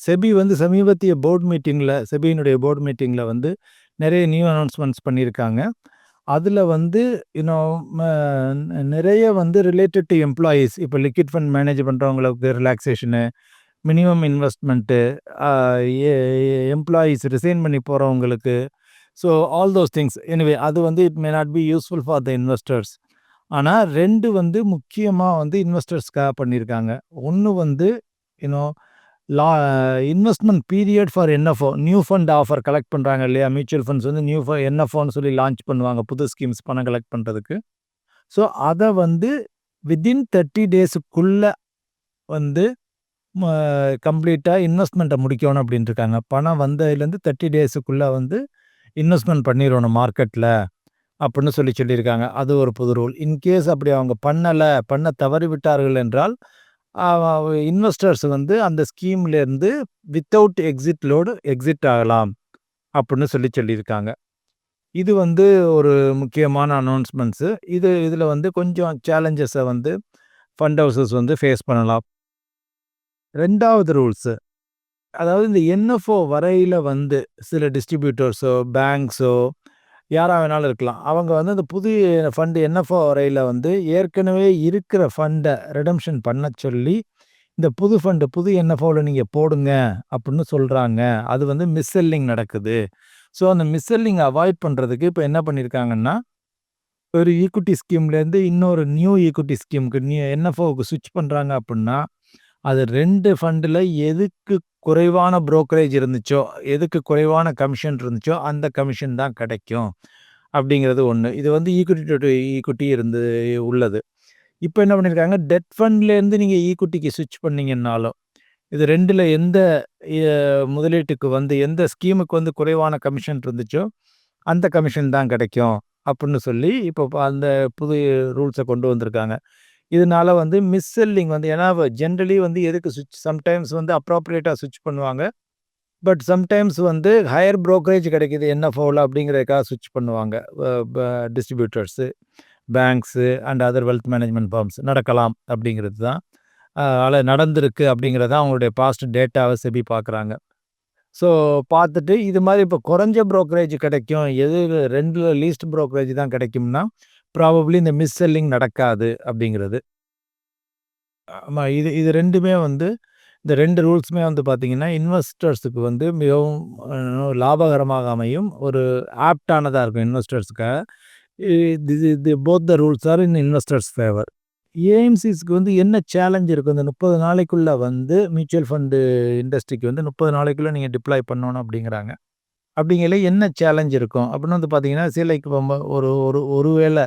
SEBI வந்து சமீபத்திய செபியினுடைய board மீட்டிங்கில் வந்து நிறைய நியூ அனௌன்ஸ்மெண்ட்ஸ் பண்ணியிருக்காங்க. அதில் வந்து நிறைய வந்து ரிலேட்டட் டு எம்ப்ளாயீஸ், இப்போ லிக்விட் ஃபண்ட் மேனேஜ் பண்ணுறவங்களுக்கு relaxation, minimum investment, employees resign பண்ணி போகிறவங்களுக்கு. So all those things anyway அது வந்து it may not be useful for the investors. ஆனால் 2 வந்து முக்கியமாக வந்து இன்வெஸ்டர்ஸ்க்காக பண்ணியிருக்காங்க. ஒன்று வந்து you know law investment period for NFO, new fund offer collect பண்ணுறாங்க இல்லையா? மியூச்சுவல் ஃபண்ட்ஸ் வந்து என்எஃப்ஓன்னு சொல்லி லான்ச் பண்ணுவாங்க புது ஸ்கீம்ஸ் பணம் கலெக்ட் பண்ணுறதுக்கு. ஸோ அதை வந்து வித்தின் 30 டேஸுக்குள்ளே வந்து கம்ப்ளீட்டாக இன்வெஸ்ட்மெண்ட்டை முடிக்கணும் அப்படின்ட்டு இருக்காங்க. பணம் வந்ததுலேருந்து 30 டேஸுக்குள்ளே வந்து இன்வெஸ்ட்மெண்ட் பண்ணிடணும் மார்க்கெட்டில் அப்படின்னு சொல்லியிருக்காங்க. அது ஒரு புது ரூல். இன்கேஸ் அப்படி அவங்க பண்ண தவறி விட்டார்கள் என்றால் இன்வெஸ்டர்ஸ் வந்து அந்த ஸ்கீம்லேருந்து வித்தவுட் எக்ஸிட் லோடு எக்ஸிட் ஆகலாம் அப்படின்னு சொல்லியிருக்காங்க. இது வந்து ஒரு முக்கியமான அனௌன்ஸ்மெண்ட்ஸு. இதில் வந்து கொஞ்சம் சேலஞ்சஸை வந்து ஃபண்ட் ஹவுசஸ் வந்து ஃபேஸ் பண்ணலாம். 2வது ரூல்ஸு, அதாவது இந்த என்எஃப்ஓ வரையில் வந்து சில டிஸ்ட்ரிபியூட்டர்ஸோ பேங்க்ஸோ யாராக வேணாலும் இருக்கலாம். அவங்க வந்து அந்த புது ஃபண்டு என்எஃப்ஓ வரையில் வந்து ஏற்கனவே இருக்கிற ஃபண்டை ரெடம்ஷன் பண்ண சொல்லி இந்த புது என்எஃப்ஓவில் நீங்கள் போடுங்க அப்படின்னு சொல்கிறாங்க. அது வந்து மிஸ்செல்லிங் நடக்குது. ஸோ அந்த மிஸ்செல்லிங் அவாய்ட் பண்ணுறதுக்கு இப்போ என்ன பண்ணியிருக்காங்கன்னா, ஒரு ஈக்விட்டி ஸ்கீம்லேருந்து இன்னொரு நியூ ஈக்விட்டி ஸ்கீமுக்கு என்எஃப்ஓவுக்கு ஸ்விட்ச் பண்ணுறாங்க அப்படின்னா, அது 2 ஃபண்டில் எதுக்கு குறைவான புரோக்கரேஜ் இருந்துச்சோ, எதுக்கு குறைவான கமிஷன் இருந்துச்சோ அந்த கமிஷன் தான் கிடைக்கும் அப்படிங்கிறது ஒன்று. இது வந்து ஈக்விட்டி டு ஈக்விட்டி உள்ளது. இப்போ என்ன பண்ணியிருக்காங்க, டெட் ஃபண்ட்லேருந்து நீங்கள் ஈக்விட்டிக்கு ஸ்விட்ச் பண்ணிங்கன்னாலும் இது 2ல் எந்த முதலீட்டுக்கு வந்து எந்த ஸ்கீமுக்கு வந்து குறைவான கமிஷன் இருந்துச்சோ அந்த கமிஷன் தான் கிடைக்கும் அப்படின்னு சொல்லி இப்போ அந்த புது ரூல்ஸை கொண்டு வந்திருக்காங்க. இதனால வந்து மிஸ்செல்லிங் வந்து, ஏன்னா ஜென்ரலி வந்து எதுக்கு சம்டைம்ஸ் வந்து அப்ராப்ரியேட்டாக ஸ்விட்ச் பண்ணுவாங்க. பட் சம்டைம்ஸ் வந்து ஹையர் புரோக்கரேஜ் கிடைக்கிது என்எஃப்ஓவில் அப்படிங்கிறதுக்காக ஸ்விட்ச் பண்ணுவாங்க distributors, banks and other wealth management firms. நடக்கலாம் அப்படிங்கிறது தான் அதில் நடந்திருக்கு அப்படிங்கிறத அவங்களுடைய பாஸ்ட் டேட்டாவை செபி பார்க்குறாங்க. ஸோ பார்த்துட்டு இது மாதிரி இப்போ குறைஞ்ச புரோக்கரேஜ் கிடைக்கும், 2ல் லீஸ்ட் புரோக்கரேஜ் தான் கிடைக்கும்னா ப்ராபப்ளி இந்த மிஸ்செல்லிங் நடக்காது அப்படிங்கிறது. ஆமாம், இது 2மே வந்து இந்த 2 ரூல்ஸுமே வந்து பார்த்திங்கன்னா இன்வெஸ்டர்ஸுக்கு வந்து மிகவும் லாபகரமாக அமையும், ஒரு ஆப்டானதாக இருக்கும் இன்வெஸ்டர்ஸுக்காக. Both the rules are in investors favour. ஏஎம்சிஸ்க்கு வந்து என்ன சேலஞ்ச் இருக்கும், இந்த 30 நாளைக்குள்ளே வந்து மியூச்சுவல் ஃபண்டு இண்டஸ்ட்ரிக்கு வந்து 30 நாளைக்குள்ளே நீங்கள் டிப்ளாய் பண்ணணும் அப்படிங்கிறாங்க. அப்படிங்கையில என்ன சேலஞ்ச் இருக்கும் அப்படின்னு வந்து பார்த்தீங்கன்னா, லைக் ஒரு வேளை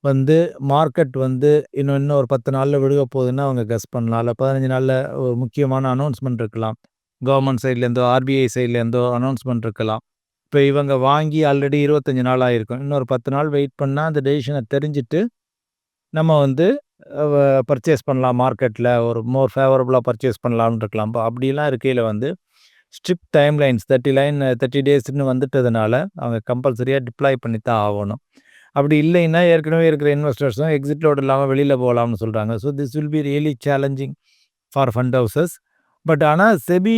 வந்து மார்க்கெட் வந்து இன்னும் ஒரு 10 நாளில் விழுக போகுதுன்னா அவங்க கெஸ் பண்ணலாம். இல்லை 15 நாளில் ஒரு முக்கியமான அனௌன்ஸ்மெண்ட் இருக்கலாம். கவர்மெண்ட் சைட்லேருந்தோ ஆர்பிஐ சைட்லேருந்தோ அனௌன்ஸ்மெண்ட் இருக்கலாம். இப்போ இவங்க வாங்கி ஆல்ரெடி 25 நாள் ஆகிருக்கும். இன்னொரு 10 நாள் வெயிட் பண்ணால் அந்த டெசிஷனை தெரிஞ்சுட்டு நம்ம வந்து பர்ச்சேஸ் பண்ணலாம், மார்க்கெட்டில் ஒரு மோர் ஃபேவரபுளாக பர்ச்சேஸ் பண்ணலாம்னு இருக்கலாம். அப்படிலாம் இருக்கையில் வந்து ஸ்ட்ரிக்ட் டைம்லைன்ஸ் 30 டேஸ்ன்னு வந்துட்டதுனால அவங்க கம்பல்சரியாக டிப்ளாய் பண்ணி தான் ஆகணும். அப்படி இல்லைன்னா ஏற்கனவே இருக்கிற இன்வெஸ்டர்ஸும் எக்ஸிட் லோடு இல்லாமல் வெளியில் போகலாம்னு சொல்கிறாங்க. So this will be really challenging for fund houses. But ஆனால் செபி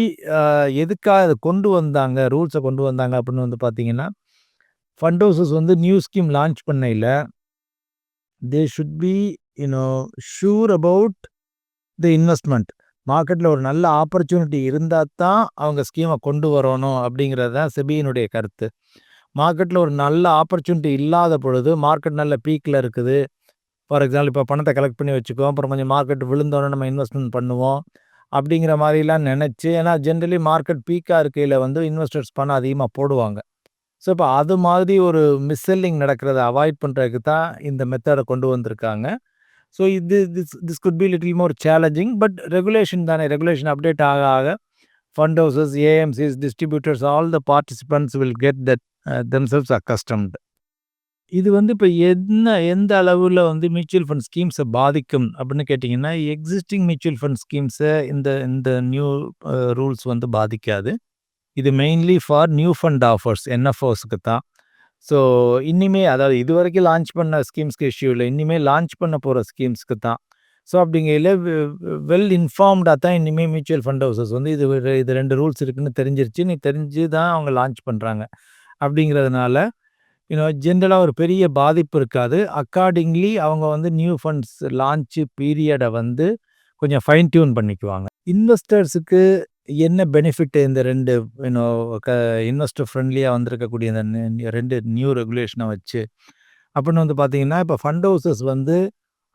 எதுக்காக அதை ரூல்ஸை கொண்டு வந்தாங்க அப்படின்னு வந்து பார்த்தீங்கன்னா, ஃபண்ட் ஹவுசஸ் வந்து நியூ ஸ்கீம் லான்ச் பண்ணையில் they should be sure about the investment. மார்க்கெட்டில் ஒரு நல்ல ஆப்பர்ச்சுனிட்டி இருந்தால் தான் அவங்க ஸ்கீமை கொண்டு வரணும் அப்படிங்கிறது தான் செபியினுடைய கருத்து. மார்க்கெட்டில் ஒரு நல்ல ஆப்பர்ச்சுனிட்டி இல்லாத பொழுது, மார்க்கெட் நல்ல பீக்கில் இருக்குது, ஃபார் எக்ஸாம்பிள் இப்போ பணத்தை கலெக்ட் பண்ணி வச்சுக்குவோம், அப்புறம் கொஞ்சம் மார்க்கெட் விழுந்தோன்னே நம்ம இன்வெஸ்ட்மெண்ட் பண்ணுவோம் அப்படிங்கிற மாதிரிலாம் நினச்சி, ஏன்னா ஜென்ரலி மார்க்கெட் பீக்காக இருக்கையில் வந்து இன்வெஸ்டர்ஸ் பணம் அதிகமாக போடுவாங்க. ஸோ இப்போ அது மாதிரி ஒரு மிஸ்செல்லிங் நடக்கிறத அவாய்ட் பண்ணுறதுக்கு தான் இந்த மெத்தடை கொண்டு வந்திருக்காங்க. So this could be little more challenging. But regulation தானே, ரெகுலேஷன் அப்டேட் ஆக fund houses, AMCs, distributors, all the participants will get that themselves accustomed. இது வந்து இப்போ எந்த அளவில் வந்து மியூச்சுவல் ஃபண்ட் ஸ்கீம்ஸை பாதிக்கும் அப்படின்னு கேட்டிங்கன்னா, எக்ஸிஸ்டிங் மியூச்சுவல் ஃபண்ட் ஸ்கீம்ஸை இந்த நியூ ரூல்ஸ் வந்து பாதிக்காது. இது mainly for new fund offers, என்எஃப்ஓஸுக்கு தான். ஸோ அதாவது இது வரைக்கும் லான்ச் பண்ண ஸ்கீம்ஸ்க்கு இஷ்யூ இல்லை, இனிமேல் லான்ச் பண்ண போகிற ஸ்கீம்ஸ்க்கு தான். ஸோ அப்படிங்கையில் வெல் இன்ஃபார்ம்டாக தான் இனிமேல் மியூச்சுவல் ஃபண்ட் ஹவுசஸ் வந்து இது 2 ரூல்ஸ் இருக்குன்னு தெரிஞ்சிருச்சு. நீ தெரிஞ்சு தான் அவங்க லான்ச் பண்ணுறாங்க. அப்படிங்கிறதுனால ஜென்ரலாக ஒரு பெரிய பாதிப்பு இருக்காது. அக்கார்டிங்லி அவங்க வந்து நியூ ஃபண்ட்ஸ் லான்ச்சு பீரியடை வந்து கொஞ்சம் ஃபைன் டியூன் பண்ணிக்குவாங்க. இன்வெஸ்டர்ஸுக்கு என்ன பெனிஃபிட் இந்த 2 இன்வெஸ்டர் ஃப்ரெண்ட்லியாக வந்திருக்கக்கூடிய இந்த 2 நியூ ரெகுலேஷனை வச்சு அப்படின்னு வந்து பார்த்தீங்கன்னா, இப்போ ஃபண்ட் ஹவுசஸ் வந்து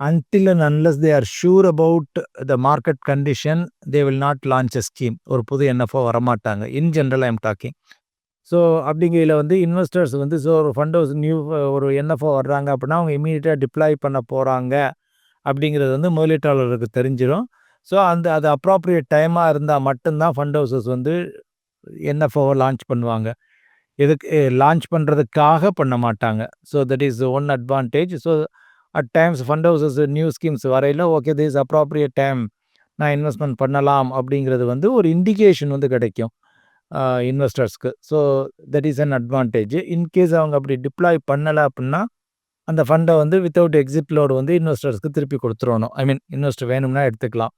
until and unless they are sure about the market condition, they will not launch a scheme. ஒரு புது NFO வரமாட்டாங்க. In general I am talking. So அப்படிங்கையில் வந்து இன்வெஸ்டர்ஸ் வந்து ஒரு ஃபண்ட் ஹவுஸ் ஒரு NFO வர்றாங்க அப்படின்னா அவங்க இமீடியட்டாக டிப்ளாய் பண்ண போகிறாங்க அப்படிங்கிறது வந்து முதலீட்டாளருக்கு தெரிஞ்சிடும். ஸோ அது அப்ராப்ரியேட் டைமாக இருந்தால் மட்டும்தான் ஃபண்ட் ஹவுசஸ் வந்து NFOவை லான்ச் பண்ணுவாங்க. இதுக்கு லான்ச் பண்ணுறதுக்காக பண்ண மாட்டாங்க. So that is one advantage. So at times fund houses new schemes வரையில் ஓகே திஸ் அப்ராப்ரியேட் டைம் நான் இன்வெஸ்ட்மெண்ட் பண்ணலாம் அப்படிங்கிறது வந்து ஒரு இண்டிகேஷன் வந்து கிடைக்கும் இன்வெஸ்டர்ஸ்க்கு. So that is an advantage. In case அவங்க அப்படி டிப்ளாய் பண்ணலை அப்படின்னா அந்த ஃபண்டை வந்து வித்தவுட் எக்ஸிட் லோடு வந்து இன்வெஸ்டர்ஸ்க்கு திருப்பி கொடுத்துடணும். ஐ மீன் இன்வெஸ்டர் வேணும்னா எடுத்துக்கலாம்.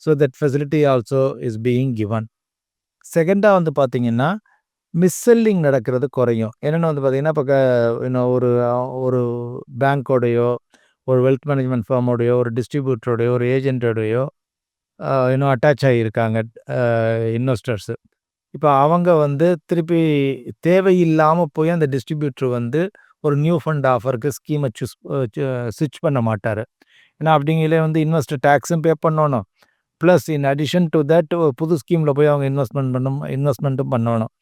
So that facility also is being given. செகண்டாக வந்து பார்த்திங்கன்னா மிஸ்செல்லிங் நடக்கிறது குறையும். என்னென்னு வந்து பார்த்திங்கன்னா இப்போ ஒரு பேங்க்கோடையோ ஒரு வெல்த் மேனேஜ்மெண்ட் ஃபார்மோடையோ ஒரு டிஸ்ட்ரிபியூட்டரோடையோ ஒரு ஏஜென்ட்டோடையோ அட்டாச் ஆகியிருக்காங்க இன்வெஸ்டர்ஸு. இப்போ அவங்க வந்து திருப்பி தேவையில்லாமல் போய் அந்த டிஸ்ட்ரிபியூட்டர் வந்து ஒரு நியூ ஃபண்ட் ஆஃபருக்கு ஸ்கீமை ஸ்விட்ச் பண்ண மாட்டார். ஏன்னா அப்படிங்கிலே வந்து இன்வெஸ்டர் டேக்ஸும் பே பண்ணணும். Plus in addition to that புது ஸ்கீமில் போய் அவங்க இன்வெஸ்ட்மெண்ட்டும் பண்ணணும்.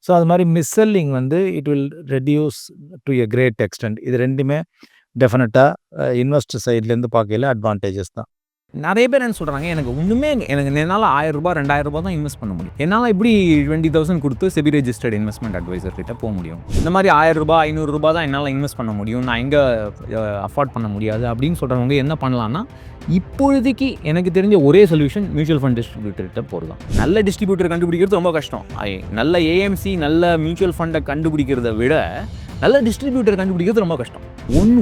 ஸோ அது மாதிரி மிஸ்செல்லிங் வந்து it will reduce to a great extent. இது ரெண்டுமே டெஃபினட்டாக இன்வெஸ்டர் சைட்லேருந்து பார்க்கையில் அட்வான்டேஜஸ் தான். நிறைய பேர் என்ன சொல்கிறாங்க, எனக்கு ஒன்றுமே என்னால் 1000 ரூபா 2000 ரூபா தான் இன்வெஸ்ட் பண்ண முடியும். என்னால் இப்படி 20,000 கொடுத்து செபி ரெஜிஸ்டர்ட் இன்வெஸ்ட்மெண்ட் அட்வைசர் கிட்ட போக முடியும். இந்த மாதிரி 1000 ரூபா 500 ரூபா தான் என்னால் இன்வெஸ்ட் பண்ண முடியும், நான் எங்கே அஃபோர்ட் பண்ண முடியாது அப்படின்னு சொல்கிறவங்க என்ன பண்ணலான்னா, இப்பொழுதைக்கு எனக்கு தெரிஞ்ச ஒரே சொல்யூஷன் மியூச்சுவல் ஃபண்ட் டிஸ்ட்ரிபியூட்டர்கிட்ட போடலாம். நல்ல டிஸ்ட்ரிபியூட்டர் கண்டுபிடிக்கிறது ரொம்ப கஷ்டம். நல்ல ஏஎம்சி நல்ல மியூச்சுவல் ஃபண்டை கண்டுபிடிக்கிறத விட நல்ல டிஸ்ட்ரிபியூட்டர் கண்டுபிடிக்கிறது ரொம்ப கஷ்டம்.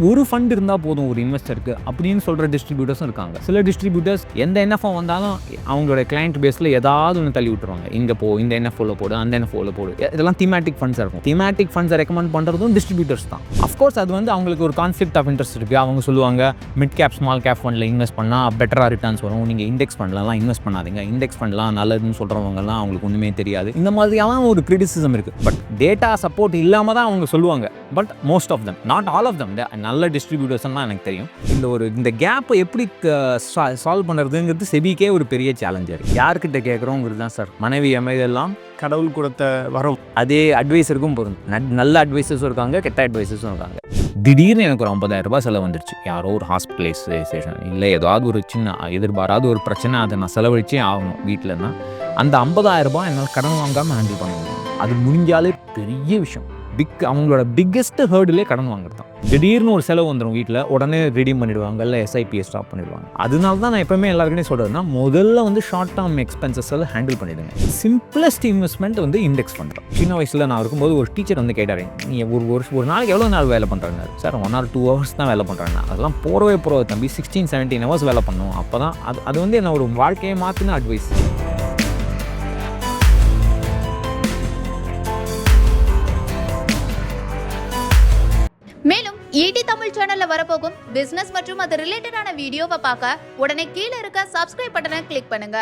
ஒரு ஃபண்ட் இருந்தால் போதும் ஒரு இன்வெஸ்டருக்கு அப்படின்னு சொல்கிற டிஸ்ட்ரிபியூட்டர்ஸும் இருக்காங்க. சில டிஸ்ட்ரிபியூட்டர்ஸ் எந்த NFO வந்தாலும் அவங்களோட கிளைண்ட் பேஸில் ஏதாவது ஒன்று தள்ளி விட்டுருவாங்க. இங்கே போ, இந்த NFOவில் போடு, அந்த NFOவில் போடு. இதெல்லாம் தீமேட்டிக் ஃபண்ட்ஸாக இருக்கும். தீமேட்டிக் ஃபண்ட்ஸை ரெக்கமெண்ட் பண்ணுறதும் டிஸ்ட்ரிபியூட்டர்ஸ் தான். அஃப்கோர்ஸ் அது வந்து அவங்களுக்கு ஒரு கான்ஃப்ளிக்ட் ஆஃப் இன்ட்ரெஸ்ட் இருக்குது. அவங்க சொல்லுவாங்க மிட் கேப் ஸ்மால் கேப் ஃபண்டில் இன்வெஸ்ட் பண்ணால் பெட்டராக ரிட்டர்ன்ஸ் வரும், நீங்கள் இண்டெக்ஸ் ஃபண்ட்லாம் இன்வெஸ்ட் பண்ணாதீங்க, இண்டெக்ஸ் ஃபண்ட்லாம் நல்லதுன்னு சொல்கிறவங்கலாம் அவங்களுக்கு ஒன்றுமே தெரியாது. இந்த மாதிரியான ஒரு கிரிட்டிசிசம் இருக்குது. பட் டேட்டா சப்போர்ட் இல்லாமல் தான் அவங்க சொல்லுவாங்க. But most of them, not all of them, நல்ல டிஸ்ட்ரிபியூட்டர்ஸ்லாம் எனக்கு தெரியும். இந்த கேப்பை எப்படி சால்வ் பண்ணுறதுங்கிறது செபிக்கே ஒரு பெரிய சேலஞ்சாக இருக்குது. யார்கிட்ட கேட்குறோங்கிறது தான் சார். மனைவி அமைதெல்லாம் கடவுள் கொடுத்த வரும். அதே அட்வைஸருக்கும் போகும். நல்ல அட்வைசர்ஸும் இருக்காங்க, கெட்ட அட்வைசர்ஸும் இருக்காங்க. திடீர்னு எனக்கு ஒரு 50,000 ரூபாய் செலவு வந்துருச்சு. யாரோ ஒரு ஹாஸ்பிட்டலைசேஷன் இல்லை ஏதாவது ஒரு சின்ன எதிர்பாராத ஒரு பிரச்சனை, அதை நான் செலவழிச்சே ஆகணும் வீட்டிலன்னா, அந்த 50,000 ரூபாய் என்னால் கடன் வாங்காமல் ஹேண்டில் பண்ண முடியும். அது முடிஞ்சாலே பெரிய விஷயம். அவங்களோட பிக்கெஸ்ட் ஹேர்டிலே கடன் வாங்குறது தான். திடீர்னு ஒரு செலவு வந்துடும் வீட்டில், உடனே ரெடீம் பண்ணிடுவாங்க, இல்லை SIPயை ஸ்டாப் பண்ணிடுவாங்க. அதனால தான் நான் எப்பவுமே எல்லாருக்கிட்டையும் சொல்கிறதுனா, முதல்ல வந்து ஷார்ட் டேர்ம் எக்ஸ்பென்சஸ் எல்லாம் ஹேண்டில் பண்ணிடுங்க. சிம்பிளஸ்ட் இன்வெஸ்ட்மெண்ட் வந்து இண்டெக்ஸ் பண்ணுறோம். சின்ன வயசில் நான் இருக்கும்போது ஒரு டீச்சர் வந்து கேட்டார், நீ ஒரு நாளைக்கு எவ்வளோ நாள் வேலை பண்ணுறாங்க சார்? 1 or 2 hours தான் வேலை பண்ணுறாங்க. அதெல்லாம் போகிறவே தம்பி 16-17 hours வேலை பண்ணணும். அப்போ தான் அது வந்து என்ன ஒரு வாழ்க்கையை மாற்றின அட்வைஸ். மேலும் ET தமிழ் சேனல்ல வரப்போகும் பிசினஸ் மற்றும் அது ரிலேட்டடான வீடியோவை பார்க்க உடனே கீழே இருக்க சப்ஸ்கிரைப் பட்டனை கிளிக் பண்ணுங்க.